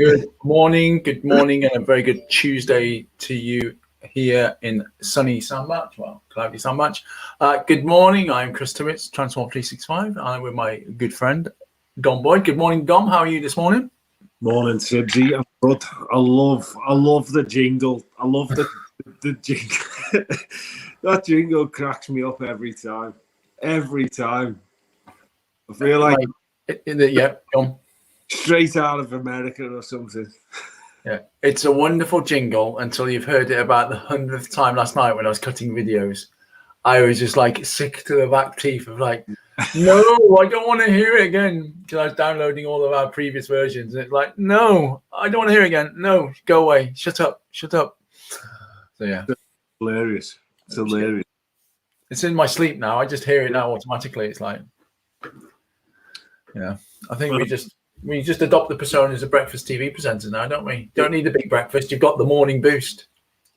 Good morning, and a very good Tuesday to you here in sunny Sandbach, well, cloudy Sandbach. Good morning, I'm Chris Tibbetts, Transform 365. I'm with my good friend, Dom Boyd. Good morning, Dom. How are you this morning? Morning, Sibsy. I'm good. I love the jingle. I love the jingle. That jingle cracks me up every time. Every time. I feel like Dom. Straight out of America or something. Yeah, it's a wonderful jingle until you've heard it about the 100th time last night when I was cutting videos. I was just like sick to the back teeth of like, no, I don't want to hear it again, because I was downloading all of our previous versions. And it's like, no, I don't want to hear it again. No, go away. Shut up. So yeah. It's hilarious. It's hilarious. It's in my sleep now. I just hear it now automatically. It's like, yeah, I think we just adopt the persona as a breakfast TV presenter now, don't we? Don't need the big breakfast. You've got the morning boost.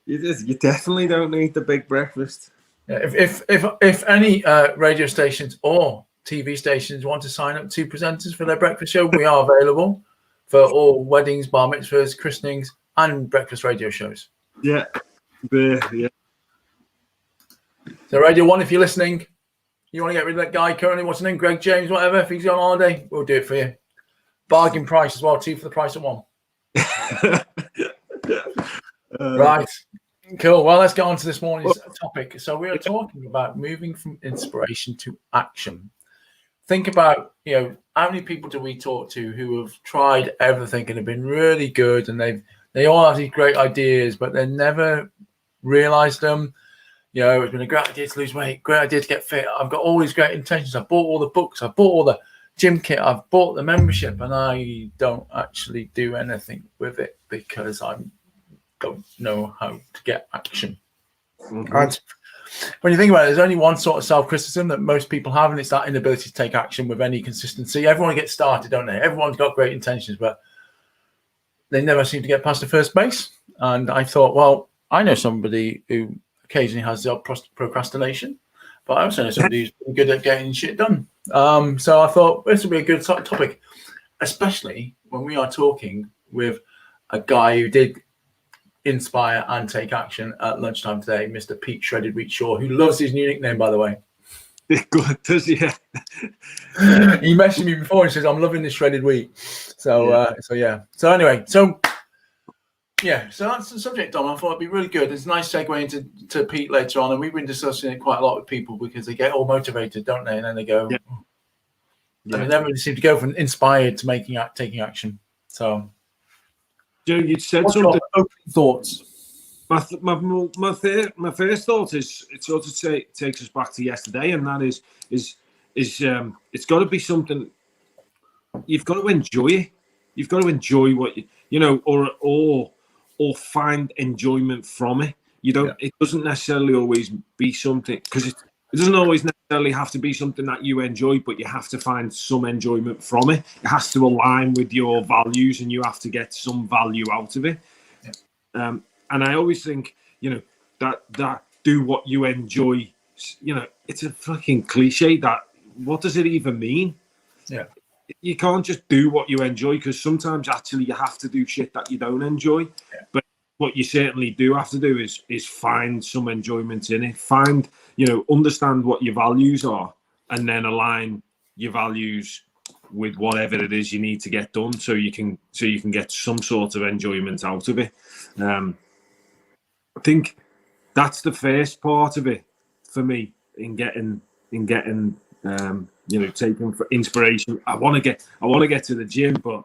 You definitely don't need the big breakfast. Yeah, if any radio stations or TV stations want to sign up 2 presenters for their breakfast show, we are available for all weddings, bar mitzvahs, christenings, and breakfast radio shows. Yeah. So Radio 1, if you're listening, you want to get rid of that guy currently, what's his name, Greg James, whatever, if he's on holiday, we'll do it for you. Bargain price as well, 2 for the price of 1. Right. Cool. Well, let's get on to this morning's topic. So we are talking about moving from inspiration to action. Think about, how many people do we talk to who have tried everything and have been really good, and they all have these great ideas, but they never realized them. It's been a great idea to lose weight, great idea to get fit. I've got all these great intentions. I've bought all the books. I've bought all the gym kit. I've bought the membership, and I don't actually do anything with it because I don't know how to get action. Mm-hmm. And when you think about it, there's only one sort of self-criticism that most people have, and it's that inability to take action with any consistency. Everyone gets started, don't they? Everyone's got great intentions, but they never seem to get past the first base. And I thought, well, I know somebody who occasionally has the procrastination, but I also know somebody who's pretty good at getting shit done. So I thought this would be a good topic, especially when we are talking with a guy who did inspire and take action at lunchtime today, Mr. Pete Shredded Wheat Shaw, who loves his new nickname, by the way. Good, does he? He messaged me before and says, I'm loving this shredded wheat. So anyway, so that's the subject, Dom. I thought it'd be really good. It's a nice segue into Pete later on, and we've been discussing it quite a lot with people because they get all motivated, don't they? And then they go, they never really seem to go from inspired to taking action. So, Joe, you said what's something. Your opening thoughts? My first thought is it sort of takes us back to yesterday, and that is it's got to be something you've got to enjoy it. You've got to enjoy what or find enjoyment from it. It doesn't necessarily always be something, because it doesn't always necessarily have to be something that you enjoy, but you have to find some enjoyment from it. It has to align with your values, and you have to get some value out of it. Yeah. And I always think, that do what you enjoy. It's a fucking cliche. That what does it even mean? Yeah. You can't just do what you enjoy, because sometimes actually you have to do shit that you don't enjoy. Yeah. But what you certainly do have to do is find some enjoyment in it. Find, understand what your values are, and then align your values with whatever it is you need to get done, so you can get some sort of enjoyment out of it. I think that's the first part of it for me in getting taking for inspiration. I want to get to the gym, but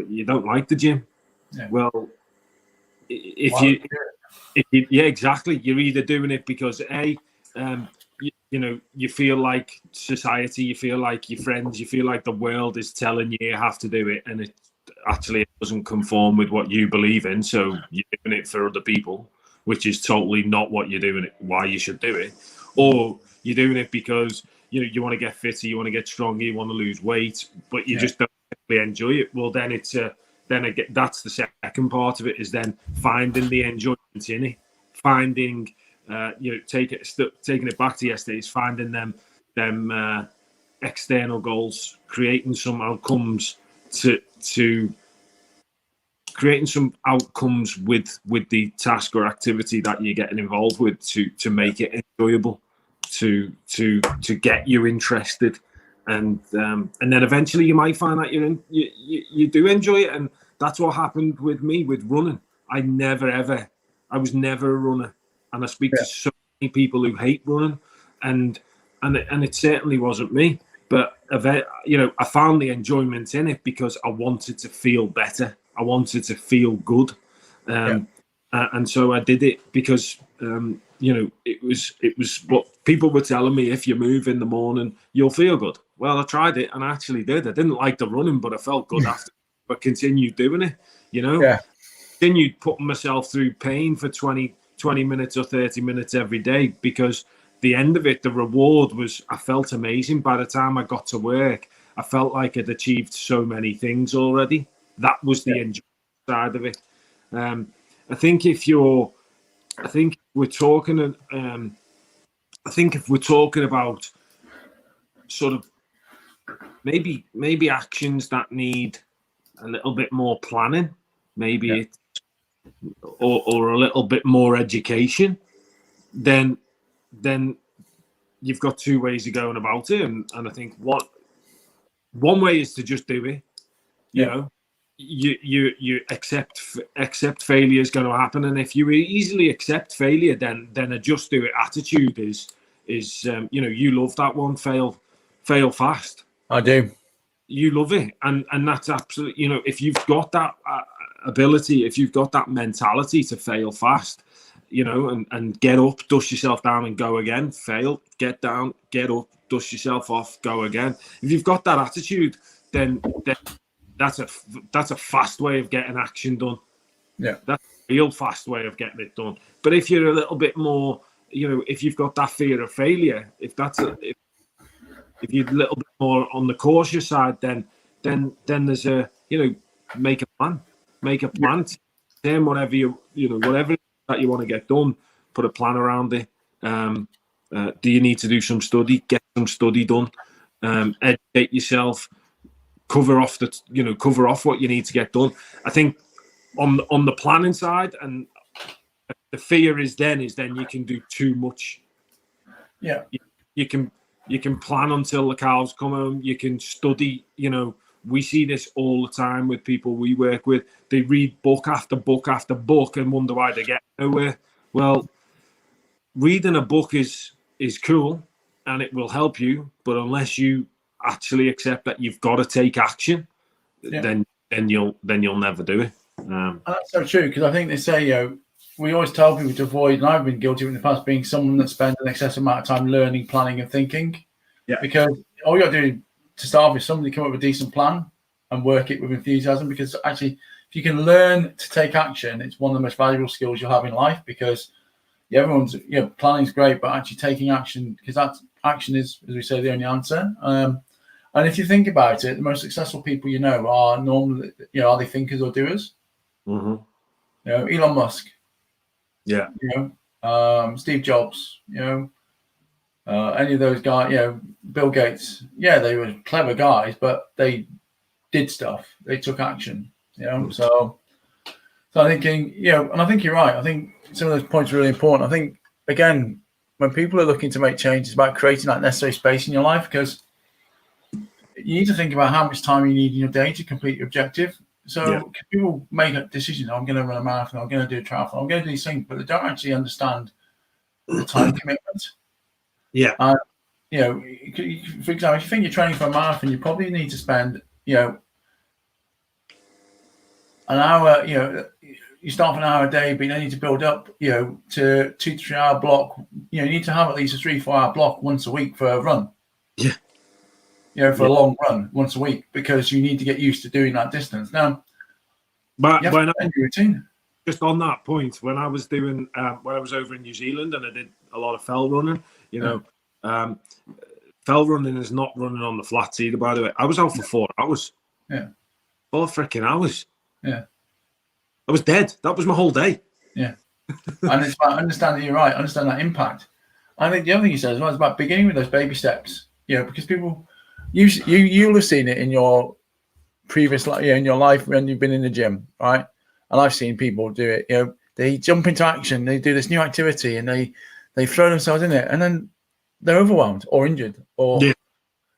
you don't like the gym. Yeah. Well, exactly. You're either doing it because you feel like society, you feel like your friends, you feel like the world is telling you have to do it, and it doesn't conform with what you believe in. So you're doing it for other people, which is totally not what you're doing it, why you should do it. Or you're doing it because you want to get fitter, you want to get stronger, you want to lose weight, but you just don't really enjoy it. Well, then that's the second part of it, is then finding the enjoyment in it, finding taking it back to yesterday, is finding them external goals, creating some outcomes to creating some outcomes with the task or activity that you're getting involved with to make it enjoyable, to get you interested, and then eventually you might find that you do enjoy it. And that's what happened with me with running. I was never a runner, and I speak to so many people who hate running, and it certainly wasn't me. But I found the enjoyment in it because I wanted to feel better. I wanted to feel good, and so I did it because it was what people were telling me. If you move in the morning, you'll feel good. Well, I tried it, and I actually did. I didn't like the running, but I felt good after. But continued doing it. Continued putting myself through pain for 20 minutes or 30 minutes every day, because the end of it, the reward was, I felt amazing. By the time I got to work, I felt like I'd achieved so many things already. That was the enjoyment side of it. I think if we're talking about sort of maybe actions that need a little bit more planning, maybe or a little bit more education, then you've got two ways of going about it. And I think one way is to just do it. You accept failure is going to happen, and if you easily accept failure, then a just do it attitude is you love that one, fail fast. I do. You love it, and that's absolutely, if you've got that ability, if you've got that mentality to fail fast, and get up, dust yourself down and go again, fail, get down, get up, dust yourself off, go again. If you've got that attitude, then that's a fast way of getting action done. Yeah, that's a real fast way of getting it done. But if you're a little bit more, if you've got that fear of failure, if you're a little bit more on the cautious side, then there's a make a plan, then whatever whatever that you want to get done, put a plan around it. Do you need to do some study? Get some study done. Educate yourself. Cover off what you need to get done. I think on the planning side, and the fear is then you can do too much. Yeah, you can plan until the cows come home. You can study. We see this all the time with people we work with. They read book after book after book and wonder why they get nowhere. Well, reading a book is cool and it will help you, but unless you actually accept that you've got to take action, then you'll never do it. That's so true, because I think they say, we always tell people to avoid, and I've been guilty of in the past, being someone that spends an excessive amount of time learning, planning, and thinking. Yeah. Because all you got to do to start with, somebody come up with a decent plan and work it with enthusiasm. Because actually, if you can learn to take action, it's one of the most valuable skills you'll have in life. Because everyone's, planning's great, but actually taking action, because that action is, as we say, the only answer. And if you think about it, the most successful people are normally, are they thinkers or doers? Mm-hmm. Elon Musk. Yeah. Steve Jobs. Any of those guys. Bill Gates. Yeah, they were clever guys, but they did stuff. They took action. So I'm thinking, and I think you're right. I think some of those points are really important. I think, again, when people are looking to make changes, it's about creating that necessary space in your life, because you need to think about how much time you need in your day to complete your objective. So people make a decision, I'm going to run a marathon, I'm going to do a triathlon, I'm going to do these things, but they don't actually understand the time commitment. Yeah. For example, if you think you're training for a marathon, you probably need to spend, an hour, you start for an hour a day, but you need to build up, to 2 to 3 hour block. You need to have at least a 3-4 hour block once a week for a run. Yeah. For a long run once a week, because you need to get used to doing that distance. Now, but when your routine. Just on that point, when I was doing, when I was over in New Zealand and I did a lot of fell running, fell running is not running on the flats either, by the way. I was out for 4 hours. Yeah. 4 freaking hours. Yeah. I was dead. That was my whole day. Yeah. And it's about understanding, you're right, understand that impact. I think the other thing you said as well is about beginning with those baby steps. Because people, you'll have seen it in your previous life, in your life when you've been in the gym, right? And I've seen people do it. They jump into action, they do this new activity, and they throw themselves in it, and then they're overwhelmed or injured, or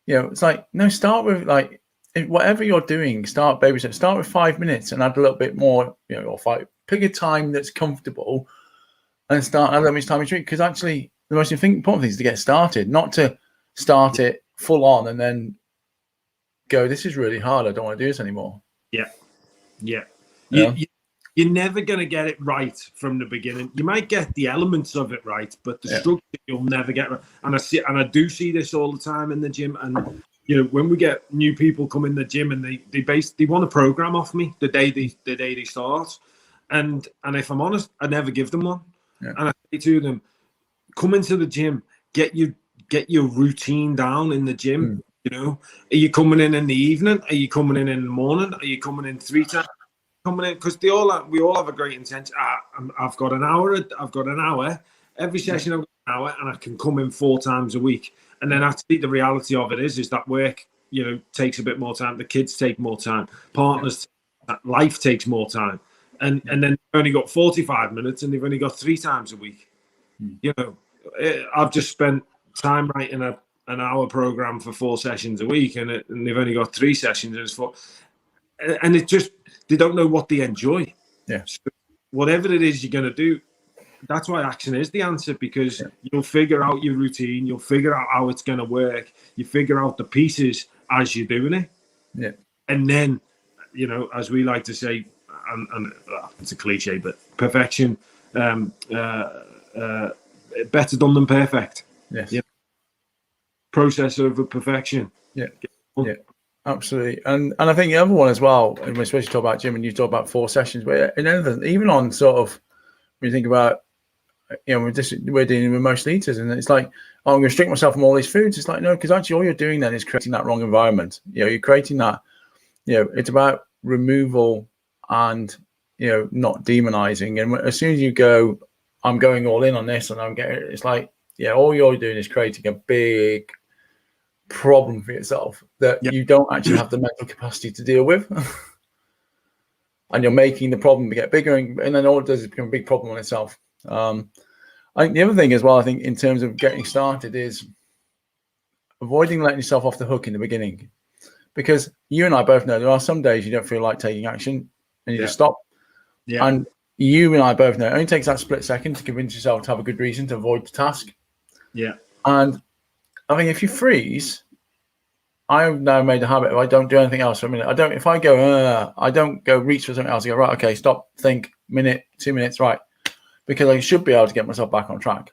it's like, no, start with like whatever you're doing, start baby steps. Start with 5 minutes and add a little bit more, or pick a time that's comfortable and start how much time you treat. Because actually, the most important thing is to get started, not to start it full on and then go, this is really hard, I don't want to do this anymore. You're never going to get it right from the beginning. You might get the elements of it right, but the structure you'll never get right. And I do see this all the time in the gym. And when we get new people come in the gym and they want a program off me the day they start, and if I'm honest, I never give them one. And I say to them, come into the gym, get your routine down in the gym. Are you coming in the evening? Are you coming in the morning? Are you coming in 3 times? Coming in, because we all have a great intention. I've got an hour. Every session I've got an hour, and I can come in 4 times a week. And then actually, the reality of it is that work, takes a bit more time. The kids take more time. Partners, life takes more time. And then they've only got 45 minutes, and they've only got 3 times a week. I've just spent time writing an hour program for 4 sessions a week, and they've only got 3 sessions. And it's 4. And it just, they don't know what they enjoy. So whatever it is you're going to do, that's why action is the answer, because you'll figure out your routine, you'll figure out how it's going to work, you figure out the pieces as you're doing it. And then, as we like to say, and it's a cliche, but perfection, better done than perfect. Process over perfection. Absolutely. And I think the other one as well, and especially talk about gym, and you talk about 4 sessions, where in anything, even on sort of, when you think about, we're dealing with most eaters, and it's like, I'm going to restrict myself from all these foods. It's like, no, because actually all you're doing then is creating that wrong environment. You're creating that, it's about removal and, not demonizing. And as soon as you go, I'm going all in on this, and it's like, all you're doing is creating a big problem for yourself that you don't actually have the mental capacity to deal with. And you're making the problem get bigger, and then all it does is become a big problem on itself. I think the other thing as well, I think in terms of getting started, is avoiding letting yourself off the hook in the beginning, because you and I both know there are some days you don't feel like taking action and you just stop. And you and I both know it only takes that split second to convince yourself to have a good reason to avoid the task. And I think if you freeze, I've now made a habit of, I don't do anything else for a minute. If I go, I don't go reach for something else. I go, right, okay, stop, think, minute, 2 minutes, right. Because I should be able to get myself back on track.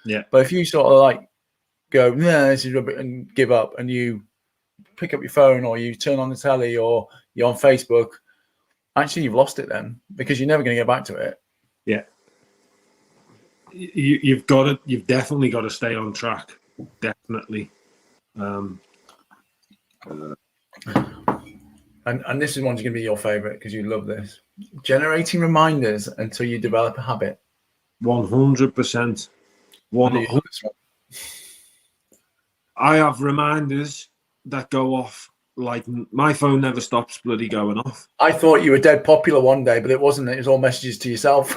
But if you sort of like go, no, this is rubbish, and give up, and you pick up your phone, or you turn on the telly, or you're on Facebook, actually you've lost it then, because you're never going to get back to it. You've definitely got to stay on track. Definitely. And this is one's going to be your favorite, because you love this. Generating reminders until you develop a habit. 100%. 100%. I have reminders that go off. Like, my phone never stops bloody going off. I thought you were dead popular one day, but it wasn't. It was all messages to yourself.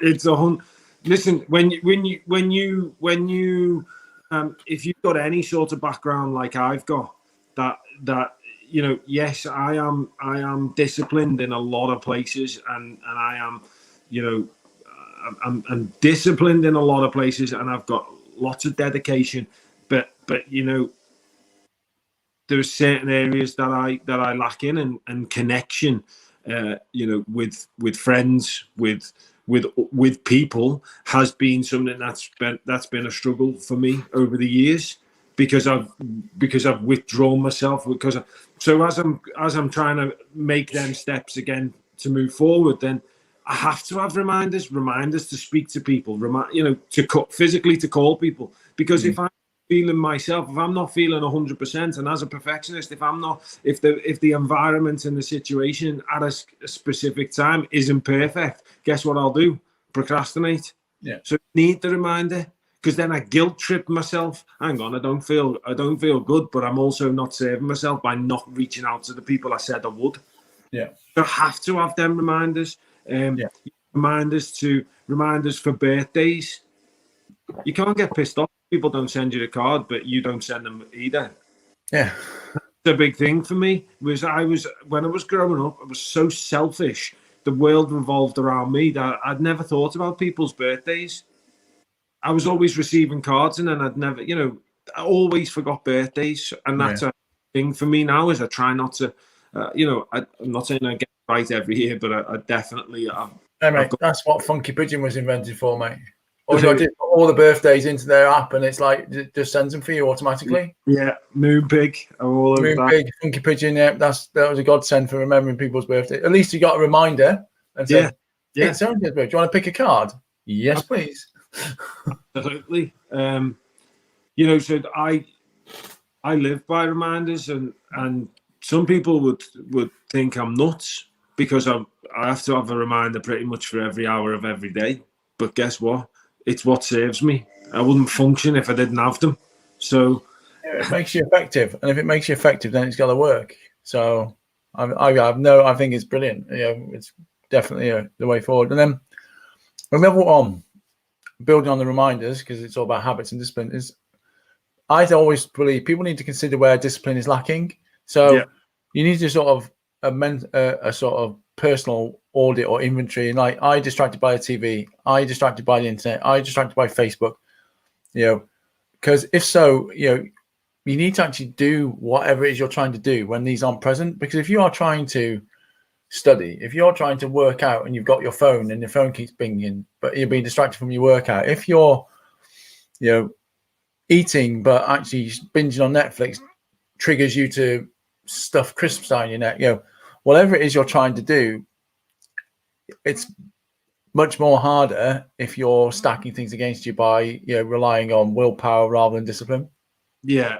It's listen, when you if you've got any sort of background like I've got, that yes, I am disciplined in a lot of places, and I am, I'm disciplined in a lot of places, and I've got lots of dedication, but there's certain areas that I lack in, and connection, with friends, with people, has been something that's been a struggle for me over the years, because I've withdrawn myself, so as I'm trying to make them steps again to move forward, then I have to have reminders to speak to people, physically to call people, because if I'm feeling myself, if I'm not feeling 100%, and as a perfectionist, if the environment and the situation at a specific time isn't perfect, guess what I'll do? Procrastinate. So I need the reminder, because then I guilt trip myself. Hang on, I don't feel good, but I'm also not saving myself by not reaching out to the people I said I would. Yeah. You have to have them reminders. Yeah. Reminders for birthdays. You can't get pissed off if people don't send you the card, but you don't send them either. Yeah. The big thing for me was when I was growing up, I was so selfish. The world revolved around me that I'd never thought about people's birthdays. I was always receiving cards, and then I'd never, I always forgot birthdays, and that's a thing for me now. Is I try not to, I'm not saying I get it right every year, but I definitely. Hey, mate, that's what Funky Pigeon was invented for, mate. All you got to do is put all the birthdays into their app, and it's like it just sends them for you automatically. Yeah, Moonpig, all over that. Moonpig, Funky Pigeon, yeah, that was a godsend for remembering people's birthday. At least you got a reminder and said, "Yeah, it's Sonic's birthday. Do you want to pick a card?" Yes, please. Absolutely. So I live by reminders, and some people would think I'm nuts because I have to have a reminder pretty much for every hour of every day. But guess what? It's what serves me. I wouldn't function if I didn't have them. So it makes you effective, and if it makes you effective, then it's got to work. So I think it's brilliant. It's definitely the way forward. And then another one, building on the reminders, because it's all about habits and discipline, is I always believe people need to consider where discipline is lacking. So you need to sort of a sort of personal audit or inventory. And like, I distracted by the TV, I distracted by the internet, I distracted by Facebook. Because if so, you need to actually do whatever it is you're trying to do when these aren't present. Because if you are trying to study, if you're trying to work out and you've got your phone and your phone keeps pinging, but you're being distracted from your workout, if you're eating but actually binging on Netflix triggers you to stuff crisps down your neck, whatever it is you're trying to do, it's much more harder if you're stacking things against you by relying on willpower rather than discipline. The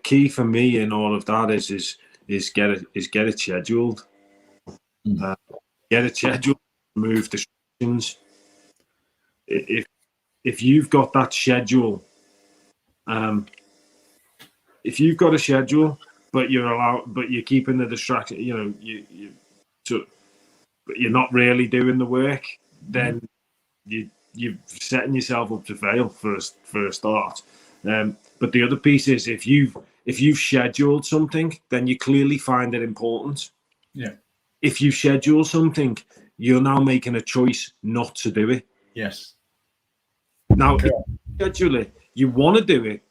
key for me in all of that is get it scheduled. Get it scheduled. Remove distractions. If you've got that schedule, if you've got a schedule, but you're keeping the distraction, but you're not really doing the work, then you're setting yourself up to fail for a start. But the other piece is if you've scheduled something, then you clearly find it important. Yeah. If you schedule something, you're now making a choice not to do it. Yes. Now, if you schedule it, you want to do it,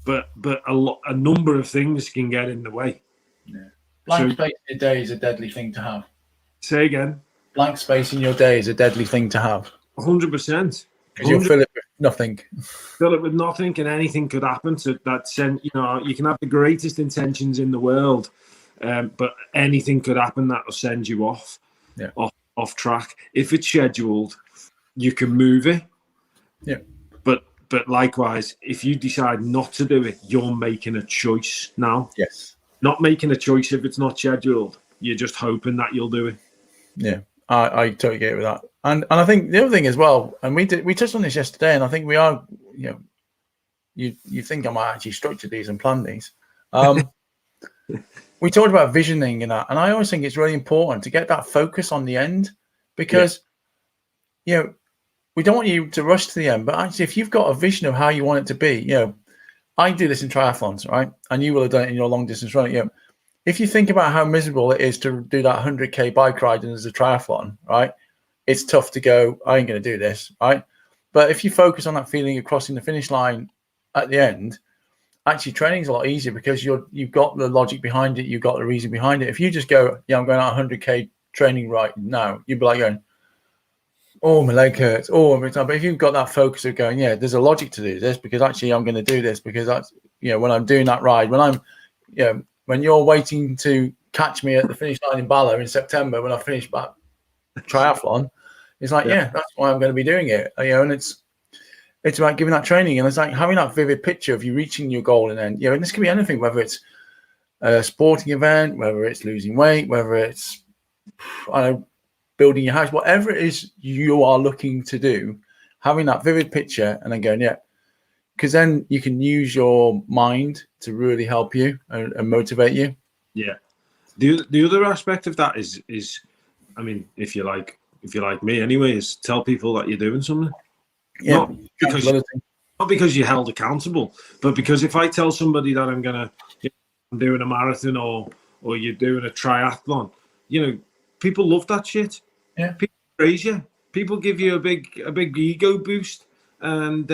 but a number of things can get in the way. Yeah. Blank space in your day is a deadly thing to have. Say again. Blank space in your day is a deadly thing to have. 100%. Because you'll fill it with nothing. Fill it with nothing, and anything could happen to that. You can have the greatest intentions in the world, but anything could happen that will send you off off track. If it's scheduled, you can move it. Yeah. But likewise, if you decide not to do it, you're making a choice now. Yes. Not making a choice if it's not scheduled. You're just hoping that you'll do it. Yeah, I totally get with that. And I think the other thing as well, and we touched on this yesterday, and I think we are, you think I might actually structure these and plan these. We talked about visioning and that, and I always think it's really important to get that focus on the end, because we don't want you to rush to the end, but actually if you've got a vision of how you want it to be, I do this in triathlons, right? And you will have done it in your long distance running. If you think about how miserable it is to do that 100K bike riding as a triathlon, right? It's tough to go, I ain't going to do this, right? But if you focus on that feeling of crossing the finish line at the end, actually training's a lot easier because you've got the logic behind it, you've got the reason behind it. If you just go, I'm going out 100K training right now, you'd be like going, oh, my leg hurts. Oh, but if you've got that focus of going, there's a logic to do this because actually I'm going to do this because that's, when I'm doing that ride, when I'm, when you're waiting to catch me at the finish line in Bala in September when I finish that triathlon, it's like, that's why I'm going to be doing it. And it's about giving that training, and it's like having that vivid picture of you reaching your goal, and then and this can be anything, whether it's a sporting event, whether it's losing weight, whether it's building your house, whatever it is you are looking to do, having that vivid picture and then going, because then you can use your mind to really help you and motivate you. Yeah. The other aspect of that is, I mean, if you like me anyway, is tell people that you're doing something. Yeah. Not because you're held accountable, but because if I tell somebody that I'm doing a marathon or you're doing a triathlon, people love that shit. Yeah. People praise you. People give you a big ego boost, and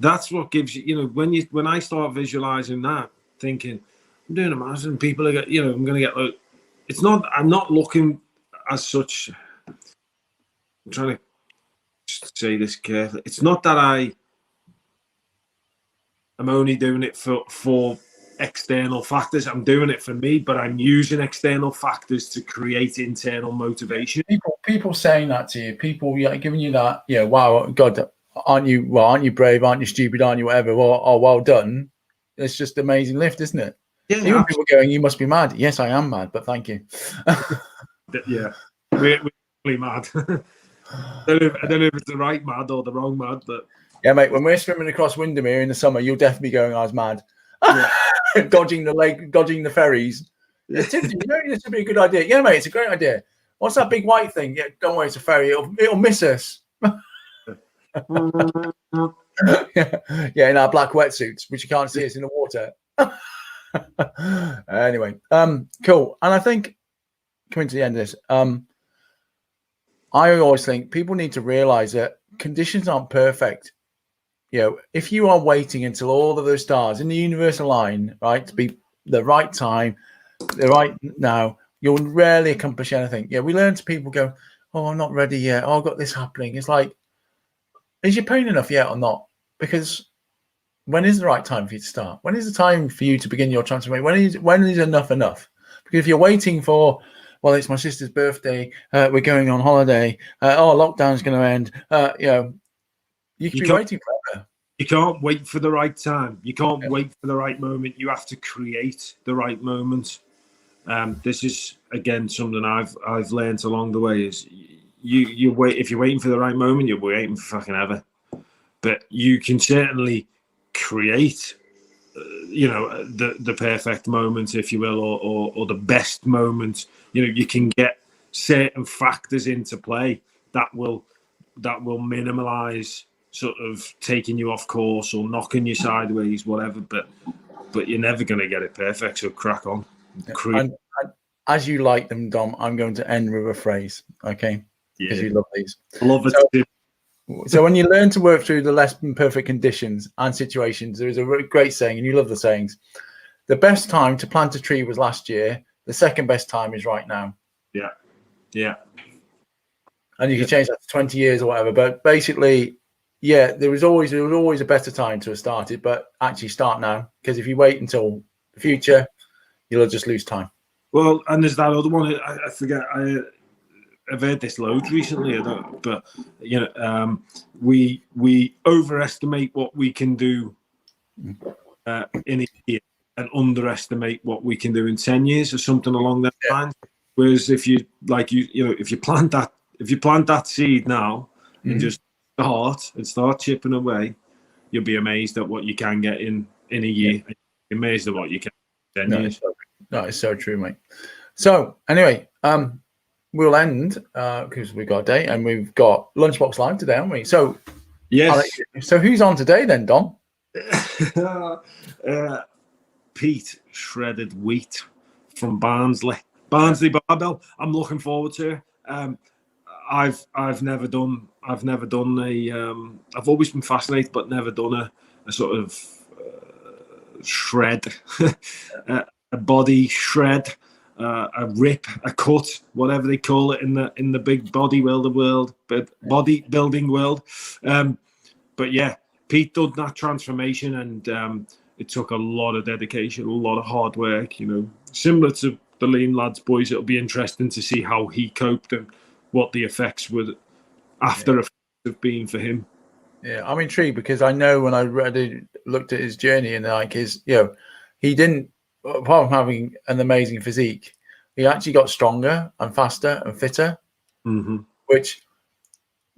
that's what gives you. When I start visualizing that, thinking I'm doing a marathon, people are I'm going to get. It's not. I'm not looking as such. I'm trying to say this carefully. It's not that I'm only doing it for external factors. I'm doing it for me, but I'm using external factors to create internal motivation. People saying that to you, people giving you that, wow, God, aren't you brave? Aren't you stupid? Aren't you whatever? Well, well done. It's just amazing lift, isn't it? Yeah. Even people going, you must be mad. Yes, I am mad, but thank you. Yeah, we're really mad. I don't know if it's the right mad or the wrong mad, but yeah, mate. When we're swimming across Windermere in the summer, you'll definitely be going, I was mad. Yeah. Dodging the lake, dodging the ferries. Yeah, this would be a good idea. Yeah, mate, it's a great idea. What's that big white thing? Yeah, don't worry, it's a ferry. It'll miss us. Yeah, in our black wetsuits, which you can't see us in the water. Anyway, cool. And I think coming to the end of this, I always think people need to realize that conditions aren't perfect. If you are waiting until all of those stars in the universe align, right, to be the right time, the right now, you'll rarely accomplish anything. We learn to people go, oh, I'm not ready yet. Oh, I've got this happening. It's like, is your pain enough yet or not? Because when is the right time for you to start? When is the time for you to begin your transformation? When is enough? Because if you're waiting for, well, it's my sister's birthday, we're going on holiday, lockdown's going to end, you could be waiting forever. You can't wait for the right time. You can't wait for the right moment. You have to create the right moment. This is again something I've learned along the way. Is you wait, if you're waiting for the right moment, you're waiting for fucking ever. But you can certainly create, the perfect moment, if you will, or the best moment. You can get certain factors into play that will minimize sort of taking you off course or knocking you sideways, whatever. But you're never going to get it perfect. So crack on. And as you like them, Dom, I'm going to end with a phrase, okay? Because you love these. I love it. So when you learn to work through the less than perfect conditions and situations, there is a great saying, and you love the sayings. The best time to plant a tree was last year. The second best time is right now. Yeah. Yeah. And you can change that to 20 years or whatever. But basically, there was always a better time to have started, but actually start now. Because if you wait until the future, you'll just lose time. Well, and there's that other one. I forget. I've heard this loads recently, but we overestimate what we can do in a year and underestimate what we can do in 10 years or something along that line. Whereas if you plant that seed now and just start chipping away, you'll be amazed at what you can get in a year. Yeah. Amazed at what you can in 10 years. That is so true, mate. So anyway, we'll end because we've got a date and we've got Lunchbox Live today, haven't we? So yes. So who's on today then, Dom? Pete Shredded Wheat from Barnsley Barbell. I'm looking forward to it. I've never done a. I've always been fascinated, but never done a sort of shred, a body shred. A rip, a cut, whatever they call it in the big bodybuilding world. But yeah, Pete did that transformation, and it took a lot of dedication, a lot of hard work. Similar to the Lean Lads boys, it'll be interesting to see how he coped and what the effects were after effects have been for him. Yeah, I'm intrigued because I know when I looked at his journey and he didn't. Apart from having an amazing physique, he actually got stronger and faster and fitter, which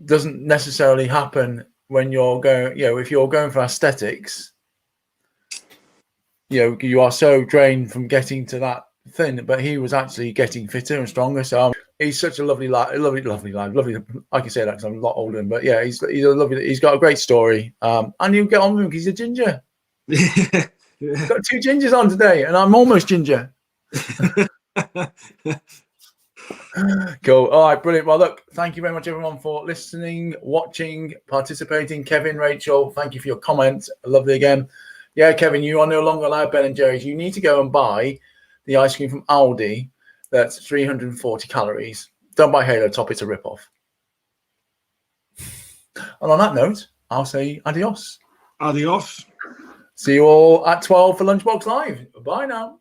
doesn't necessarily happen when you're going. If you're going for aesthetics, you are so drained from getting to that thin, but he was actually getting fitter and stronger. So he's such a lovely lad, lovely lad. I can say that because I'm a lot older than him, but yeah, he's a lovely. He's got a great story, and you get on with him because he's a ginger. Yeah. Got 2 gingers on today, and I'm almost ginger. Cool. All right, brilliant. Well, look, thank you very much, everyone, for listening, watching, participating. Kevin, Rachel, thank you for your comments. Lovely again. Yeah, Kevin, you are no longer allowed Ben and Jerry's. You need to go and buy the ice cream from Aldi. That's 340 calories. Don't buy Halo Top. It's a ripoff. And on that note, I'll say adios. Adios. See you all at 12 for Lunchbox Live. Bye now.